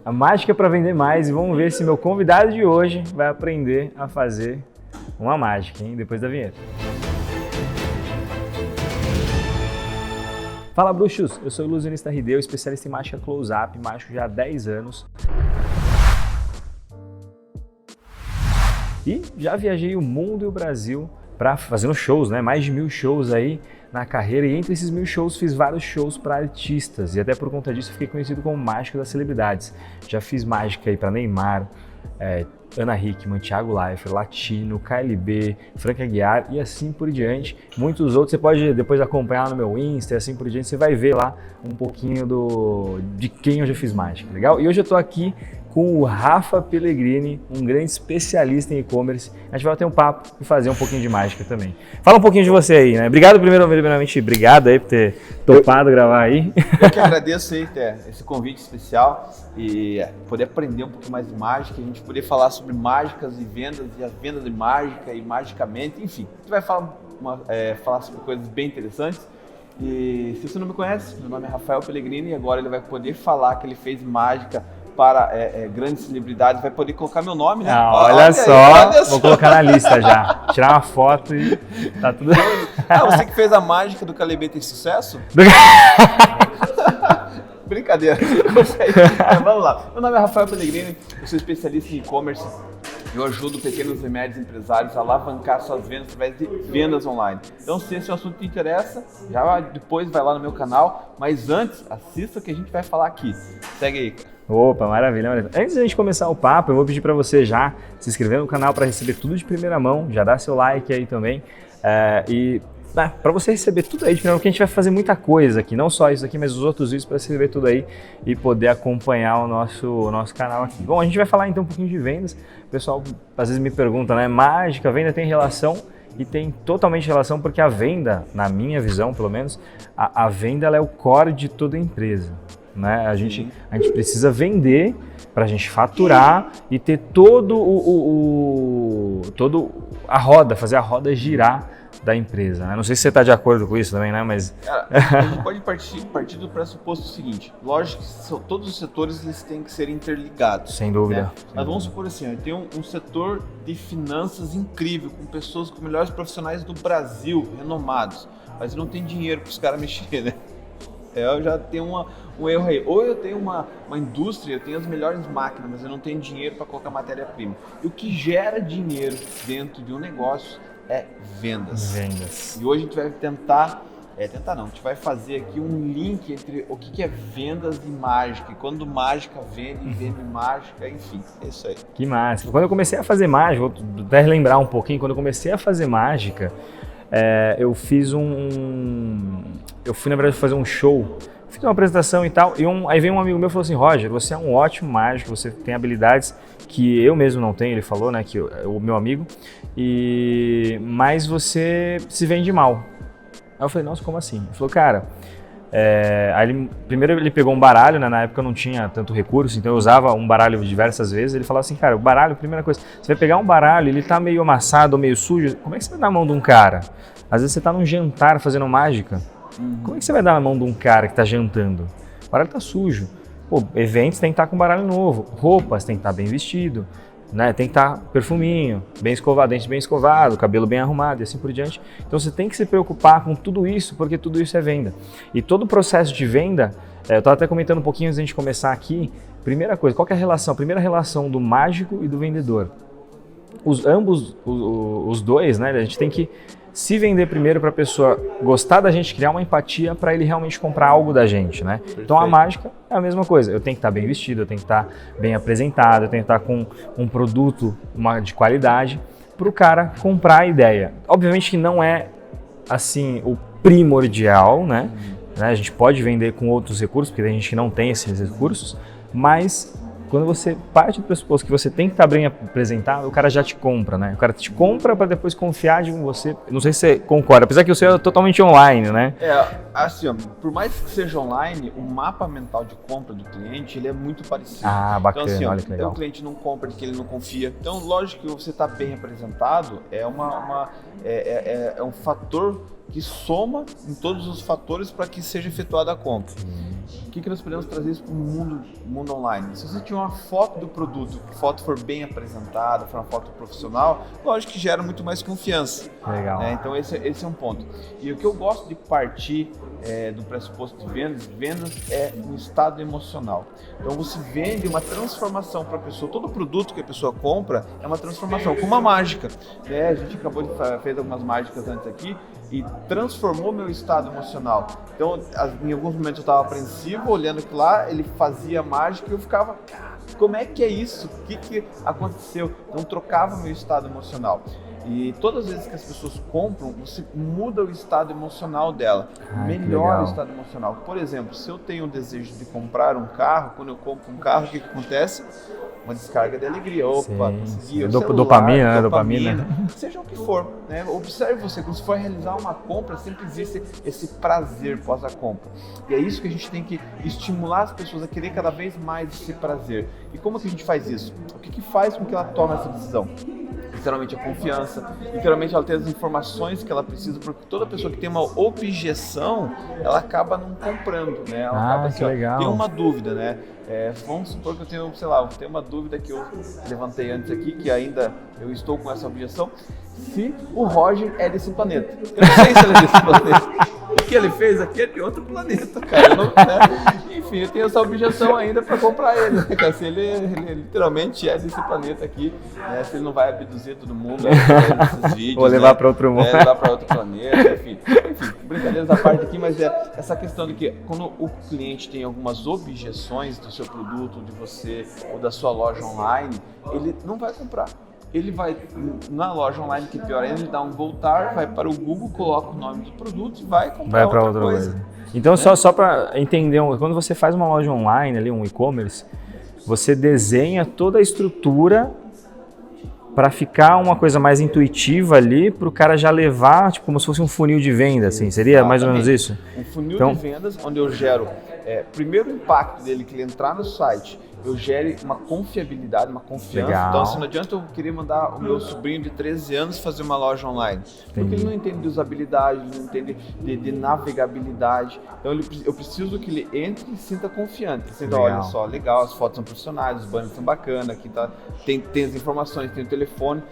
a mágica para vender mais, e vamos ver se meu convidado de hoje vai aprender a fazer uma mágica, hein? Depois da vinheta. Fala, bruxos! Eu sou o ilusionista Rideu, especialista em mágica close-up, mágico já há 10 anos. E já viajei o mundo e o Brasil fazendo shows, né? Mais de 1000 shows aí na carreira, e entre esses 1000 shows fiz vários shows para artistas, e até por conta disso fiquei conhecido como mágico das celebridades. Já fiz mágica aí para Neymar, Ana Hickman, Thiago Leifert, Latino, KLB, Frank Aguiar e assim por diante. Muitos outros você pode depois acompanhar no meu Insta e assim por diante, você vai ver lá um pouquinho de quem eu já fiz mágica, legal? E hoje eu tô aqui com o Rafa Pellegrini, um grande especialista em e-commerce. A gente vai bater um papo e fazer um pouquinho de mágica também. Fala um pouquinho de você aí, né? Obrigado primeiramente, obrigado aí por ter topado gravar aí. Eu que agradeço aí, esse convite especial e poder aprender um pouquinho mais de mágica, a gente poder falar sobre mágicas e as vendas de mágica e magicamente, enfim. A gente vai falar sobre coisas bem interessantes. E se você não me conhece, meu nome é Rafael Pellegrini e agora ele vai poder falar que ele fez mágica para grandes celebridades, vai poder colocar meu nome, né? Olha só, vou colocar na lista já, tirar uma foto e tá tudo... Você que fez a mágica do KLB ter sucesso? Brincadeira, vamos lá. Meu nome é Rafael Pellegrini, eu sou especialista em e-commerce. Eu ajudo pequenos e médios empresários a alavancar suas vendas através de vendas online. Então, se esse assunto te interessa, já depois vai lá no meu canal. Mas antes, assista o que a gente vai falar aqui. Segue aí. Opa, maravilha, maravilha. Antes da gente começar o papo, eu vou pedir para você já se inscrever no canal para receber tudo de primeira mão. Já dá seu like aí também. Para você receber tudo aí de primeira mão, porque a gente vai fazer muita coisa aqui. Não só isso aqui, mas os outros vídeos para você receber tudo aí e poder acompanhar o nosso canal aqui. Bom, a gente vai falar então um pouquinho de vendas. O pessoal às vezes me pergunta, né? Mágica, venda tem relação? E tem totalmente relação, porque a venda, na minha visão pelo menos, a venda ela é o core de toda empresa, né? A gente precisa vender para a gente faturar e ter todo a roda, fazer a roda girar da empresa, né? Não sei se você está de acordo com isso também, né? Mas cara, a gente pode partir do pressuposto seguinte: lógico que todos os setores eles têm que ser interligados. Sem dúvida. Né? Mas vamos supor assim, eu tenho um setor de finanças incrível, com pessoas com melhores profissionais do Brasil, renomados, mas não tem dinheiro para os caras mexerem, né? Eu já tenho um erro aí. Ou eu tenho uma indústria, eu tenho as melhores máquinas, mas eu não tenho dinheiro para colocar matéria-prima. E o que gera dinheiro dentro de um negócio é vendas. E hoje a gente vai a gente vai fazer aqui um link entre o que é vendas e mágica. E quando mágica vende mágica, enfim, é isso aí. Que massa. Quando eu comecei a fazer mágica, vou até relembrar um pouquinho, quando eu comecei a fazer mágica, eu fui na verdade fazer um show, fiz uma apresentação e tal, aí veio um amigo meu e falou assim: Roger, você é um ótimo mágico, você tem habilidades que eu mesmo não tenho, ele falou, né, que o meu amigo, mas você se vende mal. Aí eu falei: nossa, como assim? Ele falou: cara, primeiro ele pegou um baralho, né, na época eu não tinha tanto recurso, então eu usava um baralho diversas vezes. Ele falou assim: cara, o baralho, primeira coisa, você vai pegar um baralho, ele tá meio amassado ou meio sujo, como é que você vai dar a mão de um cara? Às vezes você tá num jantar fazendo mágica, como é que você vai dar a mão de um cara que tá jantando? O baralho tá sujo. Pô, eventos tem que estar com baralho novo, roupas tem que estar bem vestido, né? Tem que estar perfuminho, bem escovado, dente bem escovado, cabelo bem arrumado e assim por diante. Então você tem que se preocupar com tudo isso, porque tudo isso é venda. E todo o processo de venda, eu estava até comentando um pouquinho antes da gente começar aqui, primeira coisa, qual que é a relação? A primeira relação do mágico e do vendedor. Os dois, né? A gente tem que se vender primeiro para a pessoa gostar da gente, criar uma empatia para ele realmente comprar algo da gente, né? Perfeito. Então a mágica é a mesma coisa, eu tenho que estar bem vestido, eu tenho que estar bem apresentado, eu tenho que estar com um produto de qualidade para o cara comprar a ideia. Obviamente que não é assim o primordial, né? A gente pode vender com outros recursos, porque tem gente que não tem esses recursos, mas quando você parte do pressuposto que você tem que estar bem apresentado, o cara já te compra, né? O cara te compra para depois confiar em você. Não sei se você concorda, apesar que o seu é totalmente online, né? Assim, ó, por mais que seja online, o mapa mental de compra do cliente, ele é muito parecido. Ah, bacana, então, assim, olha que legal. O cliente não compra de que ele não confia. Então, lógico que você está bem apresentado é um fator que soma em todos os fatores para que seja efetuada a compra. que nós podemos trazer isso para o mundo online? Se você tiver uma foto do produto, a foto for bem apresentada, for uma foto profissional, lógico que gera muito mais confiança. Legal. Então esse é um ponto. E o que eu gosto de partir do pressuposto de vendas é um estado emocional. Então você vende uma transformação para a pessoa. Todo produto que a pessoa compra é uma transformação, como uma mágica. A gente acabou de fazer algumas mágicas antes aqui e transformou meu estado emocional. Então, em alguns momentos eu estava apreensivo, olhando aquilo lá, ele fazia mágica e eu ficava, como é que é isso? O que aconteceu? Então, trocava meu estado emocional. E todas as vezes que as pessoas compram, você muda o estado emocional dela, melhora o estado emocional. Por exemplo, se eu tenho o desejo de comprar um carro, quando eu compro um carro, o que acontece? Uma descarga de alegria. Opa, consegui o celular, dopamina, seja o que for, né? Observe você, quando você for realizar uma compra, sempre existe esse prazer pós a compra. E é isso que a gente tem que estimular as pessoas a querer cada vez mais esse prazer. E como que a gente faz isso? O que faz com que ela tome essa decisão? Literalmente a confiança, literalmente ela tem as informações que ela precisa, porque toda pessoa que tem uma objeção, ela acaba não comprando, né? Ela acaba assim, tem uma dúvida, né? Vamos supor que eu tenho, sei lá, eu tenho uma dúvida que eu levantei antes aqui, que ainda eu estou com essa objeção, se o Roger é desse planeta. Eu não sei se ele é desse planeta. O que ele fez aqui é de outro planeta, cara. Enfim, eu tenho essa objeção ainda para comprar ele, né, cara? Se ele literalmente é desse planeta aqui, né? Se ele não vai abduzir todo mundo, nesses vídeos, ou levar para outro mundo. Levar para outro planeta, enfim, brincadeiras à parte aqui, mas essa questão de que quando o cliente tem algumas objeções do seu produto, de você ou da sua loja online, ele não vai comprar. Ele vai na loja online, que pior ainda, ele dá um voltar, vai para o Google, coloca o nome do produto e vai comprar outra coisa. Então, só para entender, quando você faz uma loja online, ali, um e-commerce, você desenha toda a estrutura para ficar uma coisa mais intuitiva ali, para o cara já levar, tipo, como se fosse um funil de venda, assim, seria mais ou menos isso? Um funil de vendas, onde eu gero, primeiro o impacto dele, que ele entrar no site, eu gere uma confiabilidade, uma confiança. Legal. Então, assim, não adianta eu querer mandar o meu sobrinho de 13 anos fazer uma loja online. Porque ele não entende de usabilidade, ele não entende de navegabilidade. Então, eu preciso que ele entre e sinta confiante. Sinta, olha só, legal, as fotos são profissionais, os banners são bacanas, aqui tá, tem as informações, tem o telefone.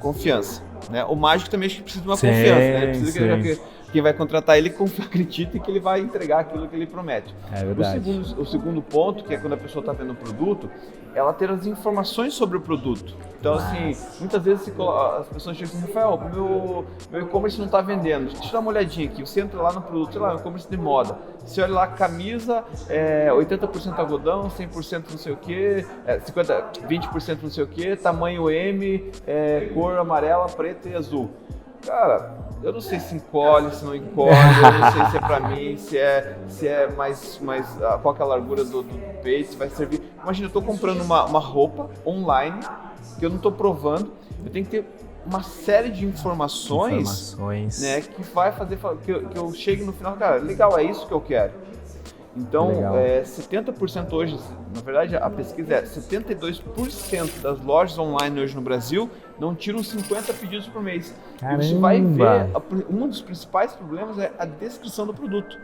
Confiança, né? O mágico também acho que precisa de uma confiança, né? Ele precisa que quem vai contratar ele acredite que ele vai entregar aquilo que ele promete. É verdade. O segundo ponto, que é quando a pessoa está vendo o produto, ela ter as informações sobre o produto. Então, assim, muitas vezes as pessoas chegam assim, Rafael, meu e-commerce não está vendendo. Deixa eu dar uma olhadinha aqui. Você entra lá no produto, sei lá, e-commerce de moda. Você olha lá, camisa, 80% algodão, 100% não sei o quê, 20% não sei o quê, tamanho M, cor amarela, preta e azul. Cara, eu não sei se encolhe, se não encolhe, eu não sei se é pra mim, se é mais qual que é a largura do peito, se vai servir. Imagina, eu tô comprando uma roupa online que eu não tô provando, eu tenho que ter uma série de informações. Né, que vai fazer que eu chegue no final, cara, legal, é isso que eu quero. Então, 70% hoje, na verdade a pesquisa é 72% das lojas online hoje no Brasil não tiram 50 pedidos por mês. Caramba. E você vai ver, um dos principais problemas é a descrição do produto.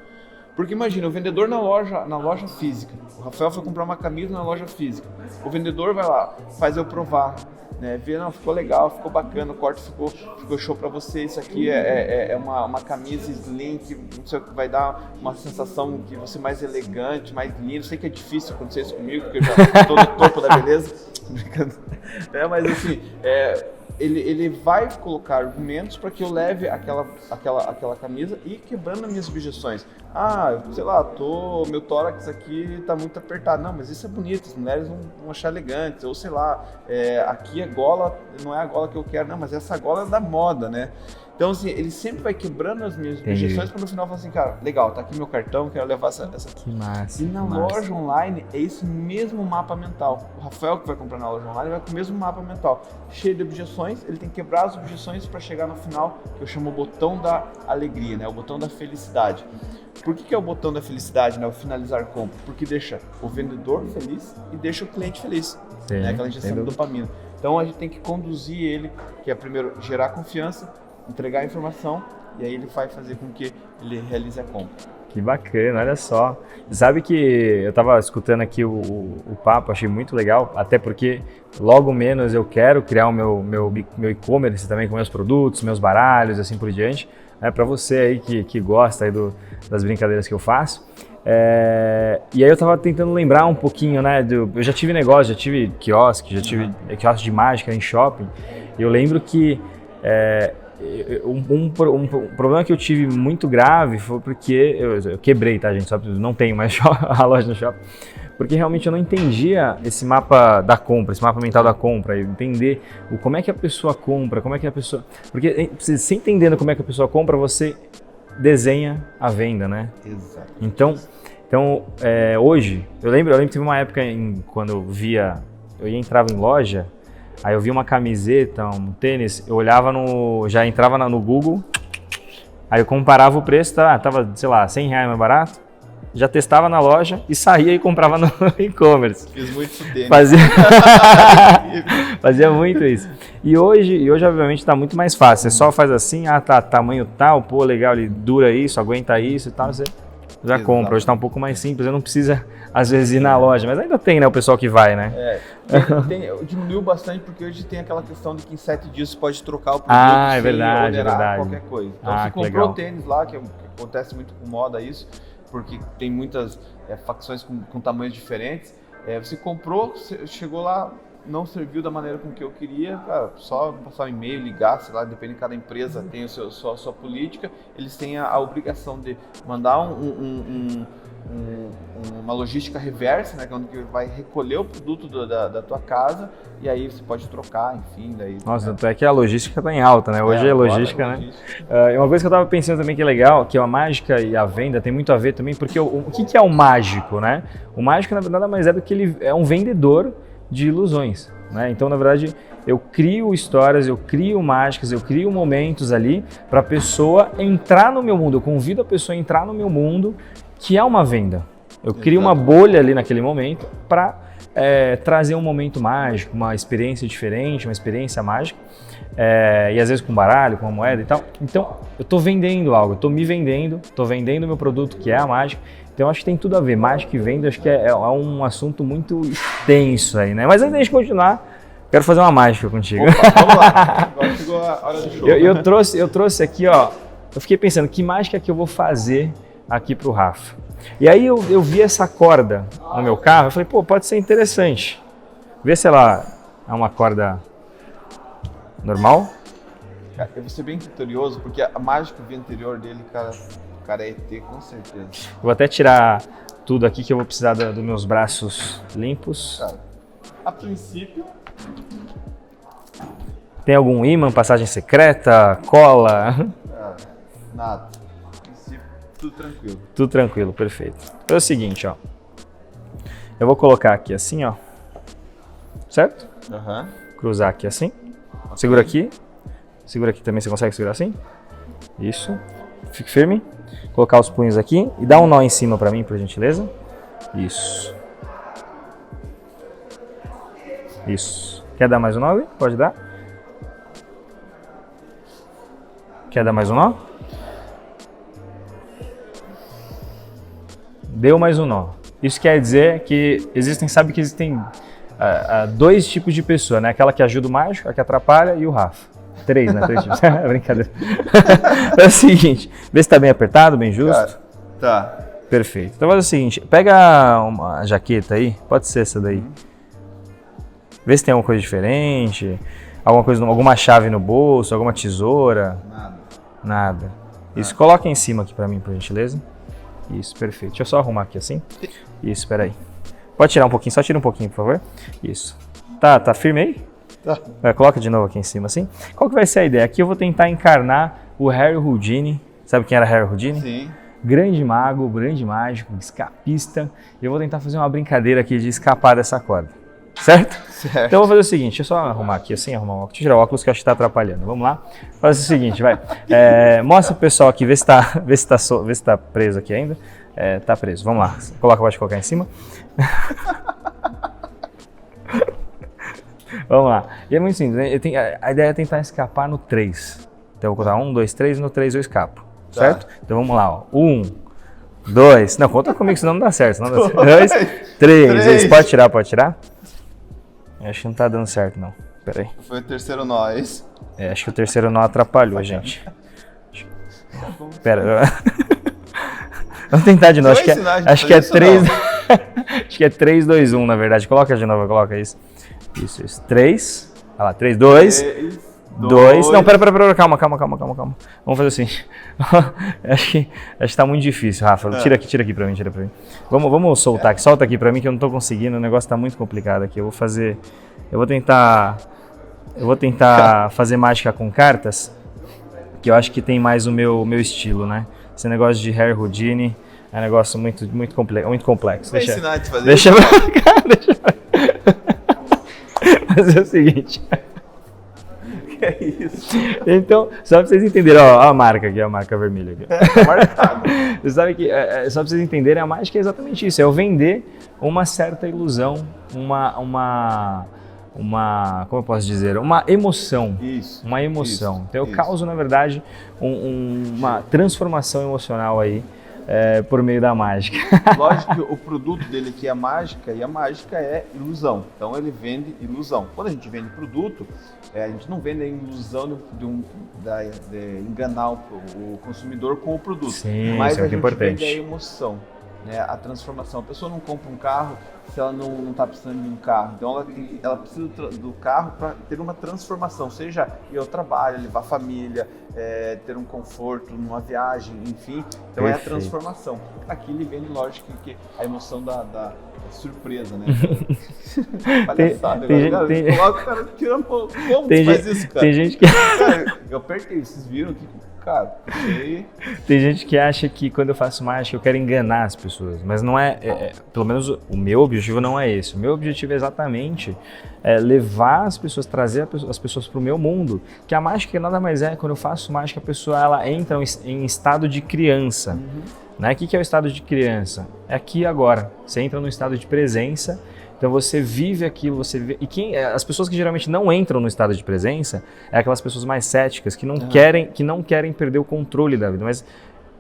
Porque imagina, o vendedor na loja física, o Rafael foi comprar uma camisa na loja física, o vendedor vai lá, faz eu provar, né, vê, não, ficou legal, ficou bacana, o corte ficou show pra você, isso aqui é uma camisa slim que não sei, vai dar uma sensação de você mais elegante, mais lindo. Sei que é difícil acontecer isso comigo, porque eu já estou no topo da beleza, mas assim, ele vai colocar argumentos para que eu leve aquela camisa e quebrando as minhas objeções. Sei lá, meu tórax aqui tá muito apertado. Não, mas isso é bonito, as mulheres vão achar elegante. Ou sei lá, aqui a gola não é a gola que eu quero, não, mas essa gola é da moda, né? Então, assim, ele sempre vai quebrando as minhas objeções para no final falar assim, cara, legal, tá aqui meu cartão, quero levar essa aqui. Que massa. E na loja online é esse mesmo mapa mental. O Rafael que vai comprar na loja online vai com o mesmo mapa mental, cheio de objeções, ele tem que quebrar as objeções para chegar no final, que eu chamo o botão da alegria, né? O botão da felicidade. Por que é o botão da felicidade, né? O finalizar compra? Porque deixa o vendedor feliz e deixa o cliente feliz. Sim, né? Aquela injeção de dopamina. Então a gente tem que conduzir ele, que é primeiro gerar confiança, entregar a informação e aí ele vai fazer com que ele realize a compra. Que bacana, olha só. Sabe que eu estava escutando aqui o papo, achei muito legal, até porque logo menos eu quero criar o meu e-commerce também com meus produtos, meus baralhos, assim por diante. Para você aí que gosta aí das brincadeiras que eu faço. E aí eu estava tentando lembrar um pouquinho, né? Eu já tive negócio, já tive quiosque, já tive quiosque de mágica em shopping. E eu lembro que um problema que eu tive muito grave foi porque eu quebrei, tá, gente? Só não tenho mais a loja no shopping. Porque realmente eu não entendia esse mapa da compra, esse mapa mental da compra, entender como é que a pessoa compra, como é que a pessoa... Porque você entendendo como é que a pessoa compra, você desenha a venda, né? Exato. Então hoje, eu lembro que teve uma época quando eu entrava em loja, aí eu via uma camiseta, um tênis, eu olhava já entrava no Google, aí eu comparava o preço, tava, sei lá, R$100 mais barato, já testava na loja e saía e comprava no e-commerce. Fiz muito isso dele. Fazia muito isso. E hoje obviamente está muito mais fácil, você só faz assim, tá, tamanho tal, pô, legal, ele dura isso, aguenta isso e tal, você já compra. Hoje está um pouco mais simples, eu não precisa às vezes ir na loja, mas ainda tem, né, o pessoal que vai, né? Diminuiu bastante porque hoje tem aquela questão de que em 7 dias você pode trocar o produto é verdade, sem onerar verdade. qualquer coisa. Então você comprou tênis lá, que acontece muito com moda isso, porque tem muitas facções com tamanhos diferentes. Você comprou, chegou lá, não serviu da maneira com que eu queria, cara, só passar um e-mail, ligar, sei lá, depende de cada empresa, tem a sua política, eles têm a obrigação de mandar uma logística reversa, né, onde vai recolher o produto da tua casa e aí você pode trocar, enfim. Daí, nossa, tanto é que a logística está em alta, né? Hoje é logística, né? Uma coisa que eu estava pensando também que é legal, que a mágica e a venda tem muito a ver também, porque o que é o mágico, né? O mágico nada mais é do que ele é um vendedor de ilusões, né? Então, na verdade, eu crio histórias, eu crio mágicas, eu crio momentos ali para a pessoa entrar no meu mundo, eu convido a pessoa a entrar no meu mundo, que é uma venda. Eu crio uma bolha ali naquele momento para trazer um momento mágico, uma experiência diferente, uma experiência mágica, e às vezes com baralho, com uma moeda e tal. Então, eu estou vendendo algo, eu estou me vendendo, estou vendendo o meu produto, que é a mágica. Então, acho que tem tudo a ver. Mágica e venda, acho que é um assunto muito extenso aí, né? Mas antes de a gente continuar, quero fazer uma mágica contigo. Opa, vamos lá. Agora chegou a hora do show. Eu trouxe aqui, ó, eu fiquei pensando, que mágica que eu vou fazer aqui pro Rafa? E aí eu vi essa corda no meu carro, eu falei, pô, pode ser interessante. Vê se ela é uma corda normal. Cara, eu vou ser bem criterioso, porque a mágica que vi anterior dele, cara, é ET, com certeza. Vou até tirar tudo aqui que eu vou precisar dos meus braços limpos. Cara, a princípio... Tem algum ímã, passagem secreta, cola? Cara, nada. A princípio, tudo tranquilo. Tudo tranquilo, perfeito. Então é o seguinte, ó. Eu vou colocar aqui assim, ó. Certo? Cruzar aqui assim. Segura aqui. Segura aqui também, você consegue segurar assim? Isso. Fique firme. Colocar os punhos aqui e dá um nó em cima pra mim, por gentileza. Isso. Isso. Quer dar mais um nó? Pode dar. Quer dar mais um nó? Deu mais um nó. Isso quer dizer que sabe que existem dois tipos de pessoa, né? Aquela que ajuda o mágico, a que atrapalha e o Rafa. 3, né? 3 tipos. Brincadeira. É o seguinte, vê se tá bem apertado, bem justo. Cara, tá. Perfeito. Então faz o seguinte, pega uma jaqueta aí, pode ser essa daí. Vê se tem alguma coisa diferente, alguma chave no bolso, alguma tesoura. Nada. Isso, coloca em cima aqui pra mim, por gentileza. Isso, perfeito. Deixa eu só arrumar aqui assim. Isso, espera aí. Pode tirar um pouquinho, só tira um pouquinho, por favor. Isso. Tá firme aí? Tá. Coloca de novo aqui em cima assim. Qual que vai ser a ideia? Aqui eu vou tentar encarnar o Harry Houdini. Sabe quem era Harry Houdini? Sim. Grande mago, grande mágico, escapista. E eu vou tentar fazer uma brincadeira aqui de escapar dessa corda. Certo? Certo. Então eu vou fazer o seguinte, deixa eu só arrumar aqui assim, arrumar o óculos. Deixa eu tirar o óculos que eu acho que tá atrapalhando. Vamos lá? Faz o seguinte, vai. Mostra pro pessoal aqui, vê se tá preso aqui ainda. Tá preso. Vamos lá. Pode colocar em cima. Vamos lá. E é muito simples, né? A ideia é tentar escapar no 3. Então eu vou contar 1, 2, 3 e no 3 eu escapo. Certo? Então vamos lá, ó. 1, 2. Não, conta comigo, senão não dá certo. Senão não dá certo. 2, 3. Isso, pode tirar, pode tirar? Acho que não tá dando certo, não. Pera aí. Foi o terceiro nó, é isso? Acho que o terceiro nó atrapalhou, gente. Pera. Vamos tentar de novo. Acho que é 3. Acho que é 3, 2, 1, na verdade. Coloca de novo, coloca isso. Isso. 3. Olha lá, 3, 2. 2. Não, pera. Calma. Vamos fazer assim. acho que tá muito difícil, Rafa. Tira aqui pra mim. Vamos soltar aqui. Solta aqui pra mim que eu não tô conseguindo. O negócio tá muito complicado aqui. Eu vou tentar fazer mágica com cartas, que eu acho que tem mais o meu estilo, né? Esse negócio de Harry Houdini é um negócio muito complexo. Vou ensinar a te fazer deixa fazer o seguinte. Que é isso? Então, só pra vocês entenderem, ó, a marca aqui, a marca vermelha aqui. Você sabe que, só pra vocês entenderem, a mágica é exatamente isso, é eu vender uma certa ilusão, como eu posso dizer, uma emoção. Isso. Uma emoção. Então eu causo, na verdade, uma transformação emocional aí por meio da mágica. Lógico que o produto dele aqui é mágica e a mágica é ilusão. Então ele vende ilusão. Quando a gente vende produto, a gente não vende a ilusão de enganar o consumidor com o produto. Sim, mas isso é muito importante. Vende a emoção, né? A transformação. A pessoa não compra um carro se ela não está precisando de um carro. Então ela precisa do carro para ter uma transformação, seja ir ao trabalho, levar a família, ter um conforto numa viagem, enfim. Então é a transformação. Aqui ele vende, lógico, que a emoção da surpresa, né? Palhaçada. Coloca o cara tirando como faz isso, cara? Tem gente que... Cara, eu apertei, vocês viram que... Cara, tem gente que acha que quando eu faço mágica eu quero enganar as pessoas, mas não pelo menos o meu objetivo não é esse. O meu objetivo é exatamente levar as pessoas, trazer as pessoas para o meu mundo, que a mágica nada mais é, quando eu faço mágica a pessoa ela entra em estado de criança. Né? O que é o estado de criança? É aqui e agora, você entra no estado de presença. Então você vive aquilo, você vê... E as pessoas que geralmente não entram no estado de presença é aquelas pessoas mais céticas que não querem perder o controle da vida. Mas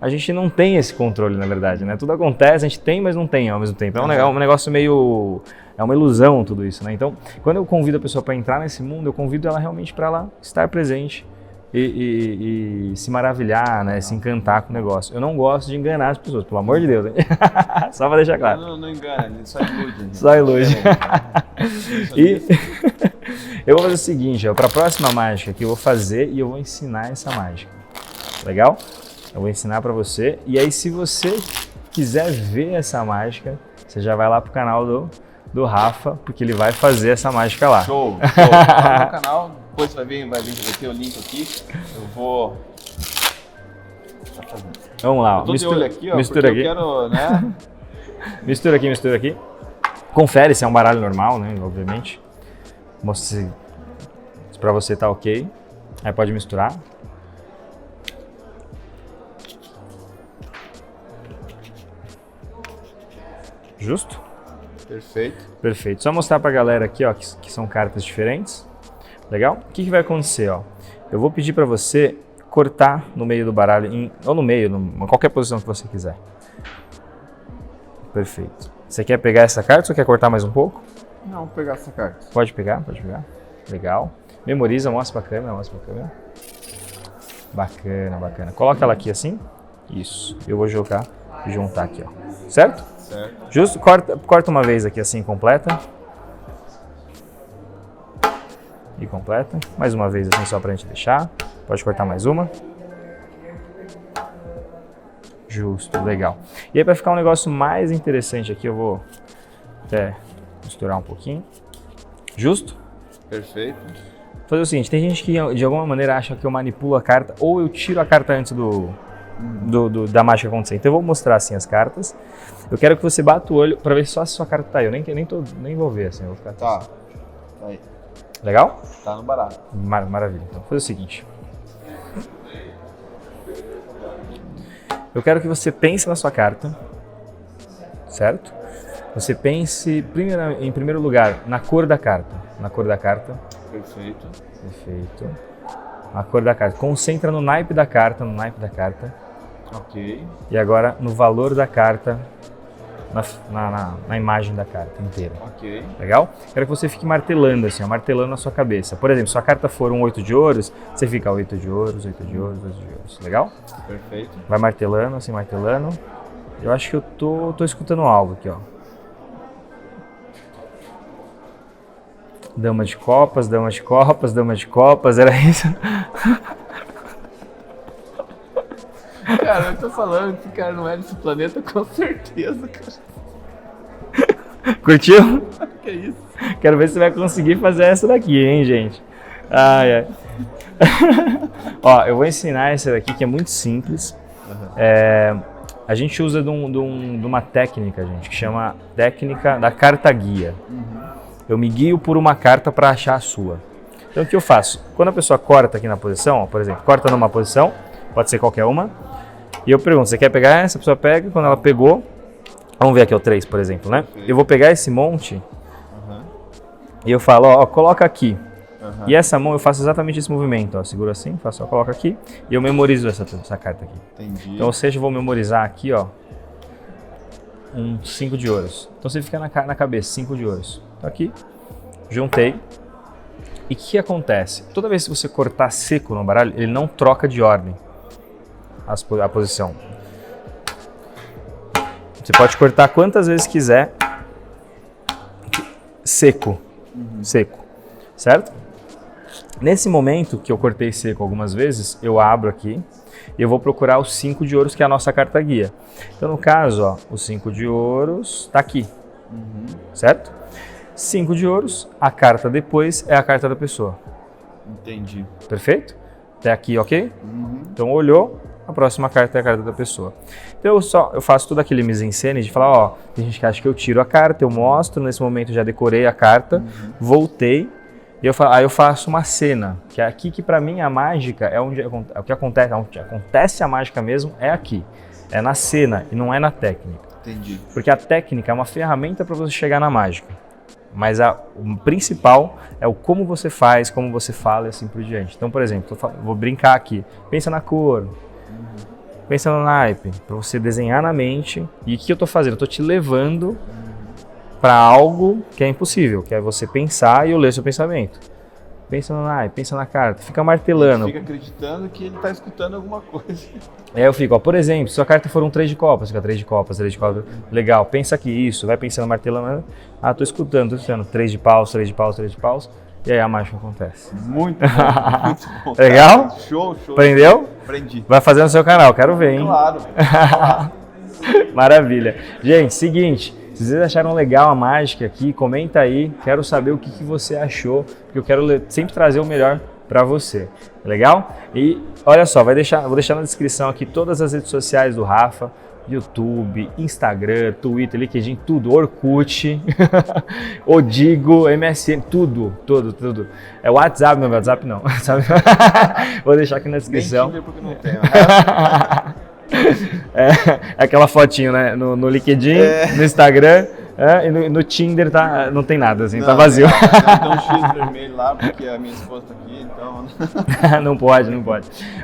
a gente não tem esse controle, na verdade, né? Tudo acontece, a gente tem, mas não tem ao mesmo tempo. É um negócio meio... É uma ilusão tudo isso, né? Então, quando eu convido a pessoa para entrar nesse mundo, eu convido ela realmente para ela estar presente e se maravilhar, né? Se encantar com o negócio. Eu não gosto de enganar as pessoas, pelo amor de Deus, hein? Só para deixar claro. Não engana, ele só ilude. Só ilude. E eu vou fazer o seguinte, para a próxima mágica que eu vou fazer e eu vou ensinar essa mágica. Legal? Eu vou ensinar para você. E aí, se você quiser ver essa mágica, você já vai lá pro canal do Rafa, porque ele vai fazer essa mágica lá. Show. Lá no canal. Depois vai ter o link aqui. Eu vou... Vamos lá. Eu tô de olho aqui, ó, mistura aqui. Eu quero, né? mistura aqui. Confere se é um baralho normal, né? Obviamente. Mostra se pra você tá ok. Aí pode misturar. Justo? Perfeito. Só mostrar pra galera aqui, ó, que são cartas diferentes. Legal? O que vai acontecer, ó? Eu vou pedir para você cortar no meio do baralho, ou no meio, em qualquer posição que você quiser. Perfeito. Você quer pegar essa carta ou você quer cortar mais um pouco? Não, vou pegar essa carta. Pode pegar. Legal. Memoriza, mostra pra câmera. Bacana. Coloca ela aqui assim. Isso. Eu vou jogar e juntar aqui, ó. Certo? Justo, corta uma vez aqui assim, completa. E completa. Mais uma vez assim, só pra gente deixar. Pode cortar mais uma. Justo, legal. E aí, para ficar um negócio mais interessante aqui, eu vou até misturar um pouquinho. Justo? Perfeito. Vou fazer o seguinte, tem gente que de alguma maneira acha que eu manipulo a carta ou eu tiro a carta antes da mágica acontecer. Então eu vou mostrar assim as cartas. Eu quero que você bata o olho para ver só se sua carta tá aí. Eu nem vou ver assim, eu vou ficar... Tá aí. Legal? Tá no baralho. Maravilha. Então vou fazer o seguinte. Eu quero que você pense na sua carta, certo? Você pense em primeiro lugar na cor da carta. Perfeito. A cor da carta. Concentra no naipe da carta, Ok. E agora no valor da carta, na imagem da carta inteira. Ok. Legal? Quero que você fique martelando assim, ó, martelando na sua cabeça. Por exemplo, se a carta for um 8 de ouros, você fica 8 de ouros, 8 de ouros, 8 de ouros. Legal? Perfeito. Vai martelando, assim, martelando. Eu acho que eu tô escutando algo aqui, ó. Dama de copas, dama de copas, dama de copas, era isso? Cara, eu tô falando que esse cara não é desse planeta com certeza, cara. Curtiu? Que isso? Quero ver se você vai conseguir fazer essa daqui, hein, gente? Ai, ai. Ó, eu vou ensinar essa daqui que é muito simples. A gente usa de uma técnica, gente, que chama técnica da carta guia. Eu me guio por uma carta para achar a sua. Então o que eu faço? Quando a pessoa corta aqui na posição, ó, por exemplo, corta numa posição, pode ser qualquer uma, e eu pergunto, você quer pegar essa? A pessoa pega, quando ela pegou, vamos ver aqui o 3, por exemplo, né? Eu vou pegar esse monte e eu falo, ó, coloca aqui. E essa mão eu faço exatamente esse movimento, ó, seguro assim, faço, ó, coloca aqui, e eu memorizo essa carta aqui. Entendi. Então, ou seja, eu vou memorizar aqui, ó, um 5 de ouros. Então você fica na cabeça, 5 de ouros. Então aqui, juntei. E o que acontece? Toda vez que você cortar seco no baralho, ele não troca de ordem a posição. Você pode cortar quantas vezes quiser seco. Seco. Certo? Nesse momento que eu cortei seco algumas vezes, eu abro aqui e eu vou procurar os 5 de ouros, que é a nossa carta guia. Então, no caso, ó, o 5 de ouros está aqui. Certo? 5 de ouros, a carta depois é a carta da pessoa. Entendi. Perfeito? Até aqui, ok? Então, olhou, a próxima carta é a carta da pessoa. Então, eu faço todo aquele mise-en-scène de falar, ó, tem gente que acha que eu tiro a carta, eu mostro, nesse momento eu já decorei a carta, voltei, e aí eu faço uma cena, que é aqui que pra mim a mágica é onde acontece a mágica mesmo, é aqui. É na cena e não é na técnica. Entendi. Porque a técnica é uma ferramenta para você chegar na mágica. Mas o principal é o como você faz, como você fala e assim por diante. Então, por exemplo, vou brincar aqui. Pensa na cor, pensa no naipe, para você desenhar na mente. E o que eu estou fazendo? Eu estou te levando para algo que é impossível, que é você pensar e eu ler seu pensamento. Pensa no naipe, pensa na carta, fica martelando. Fica acreditando que ele está escutando alguma coisa. Aí eu fico, ó, por exemplo, se sua carta for um 3 de copas, fica 3 de copas, 3 de copas, legal, pensa aqui isso, vai pensando, martelando, tô escutando, 3 de paus, 3 de paus, 3 de paus, e aí a mágica acontece. Muito bom, muito bom. Legal? Show. Aprendeu? Aprendi. Vai fazer no seu canal, quero ver, hein? Claro. Maravilha. Gente, seguinte, se vocês acharam legal a mágica aqui, comenta aí, quero saber o que você achou, porque eu quero sempre trazer o melhor para você, legal? E olha só, vou deixar na descrição aqui todas as redes sociais do Rafa, YouTube, Instagram, Twitter, LinkedIn, tudo, Orkut, Odigo, MSN, tudo. É WhatsApp, meu WhatsApp não, sabe? Vou deixar aqui na descrição. Nem Tinder porque não tenho. É aquela fotinho, né? No LinkedIn, no Instagram, e no Tinder não tem nada, assim, tá vazio. Tem um X vermelho lá, porque a minha esposa tá aqui, então... Não pode.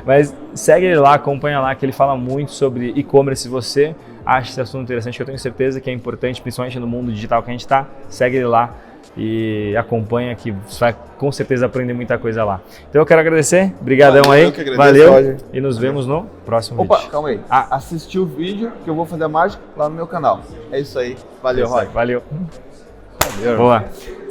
Mas segue ele lá, acompanha lá, que ele fala muito sobre e-commerce. Se você acha esse assunto interessante, que eu tenho certeza que é importante, principalmente no mundo digital que a gente tá, segue ele lá e acompanha, que você vai com certeza aprender muita coisa lá. Então eu quero agradecer, brigadão aí, valeu, Roger. E nos vemos no próximo vídeo. Opa, calma aí. Assistiu o vídeo que eu vou fazer a mágica lá no meu canal. É isso aí. Valeu, Roger. Valeu. Boa.